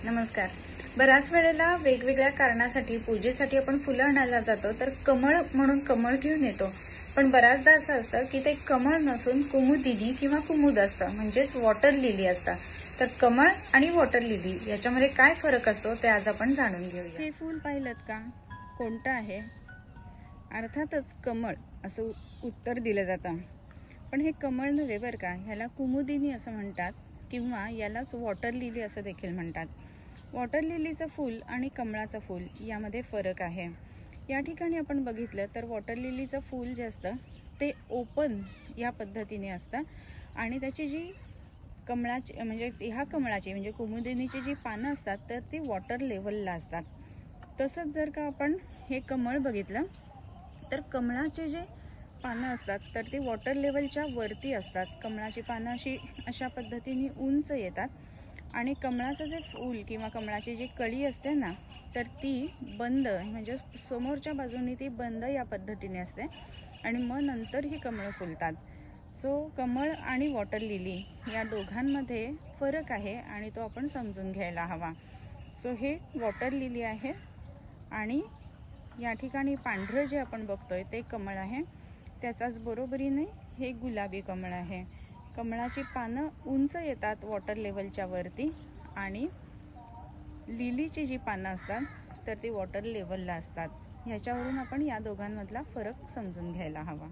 नमस्कार। बऱ्याच वेळेला वेगवेगळ्या कारणासाठी पूजेसाठी आपण फुलं आणायला जातो तर कमळ म्हणून कमळ घेऊन येतो। पण बऱ्याचदा असं असतं की ते कमळ नसून कुमुदिनी किंवा कुमुद असतं, म्हणजेच वॉटर लिली असतं। तर कमळ आणि वॉटर लिली याच्यामध्ये काय फरक असतो ते आज आपण जाणून घेऊया। हे फूल पाहिलंत का? कोणतं आहे? अर्थातच कमळ असं उत्तर दिलं जातं। पण हे कमळ नव्हे बरं का, ह्याला कुमुदिनी असं म्हणतात किंवा यालाच वॉटर लिली असं देखील म्हणतात। वॉटर लिलीचं फूल आणि कमळाचं फूल यामध्ये फरक आहे। या ठिकाणी आपण बघितलं तर वॉटर लिलीचं फूल जे असतं ते ओपन या पद्धतीने असतं आणि त्याची जी कमळाची म्हणजे ह्या कमळाची म्हणजे कुमुदिनीची जी पानं असतात तर ती वॉटर लेवलला असतात। तसंच जर का आपण हे कमळ बघितलं तर कमळाचे जे पानं असतात तर ती वॉटर लेवलच्या वरती असतात। कमळाची पानं अशा पद्धतीने उंच येतात आणि कमळाचं जे फूल किंवा कमळाची जी कळी असते ना तर ती बंद म्हणजे समोरच्या बाजूने ती बंद या पद्धतीने असते आणि मग नंतर ही कमळं फुलतात। सो कमळ आणि वॉटर लिली या दोघांमध्ये फरक आहे आणि तो आपण समजून घ्यायला हवा। सो हे वॉटर लिली आहे आणि या ठिकाणी पांढरं जे आपण बघतोय ते कमळ आहे। त्याच्याच बरोबरीने हे गुलाबी कमळ आहे। कमळाची पानं उंच येतात वॉटर लेवलच्या वरती आणि लिलीची जी पानं असतात तर ती वॉटर लेवलला असतात। ह्याच्यावरून आपण या दोघांमधला फरक समजून घ्यायला हवा।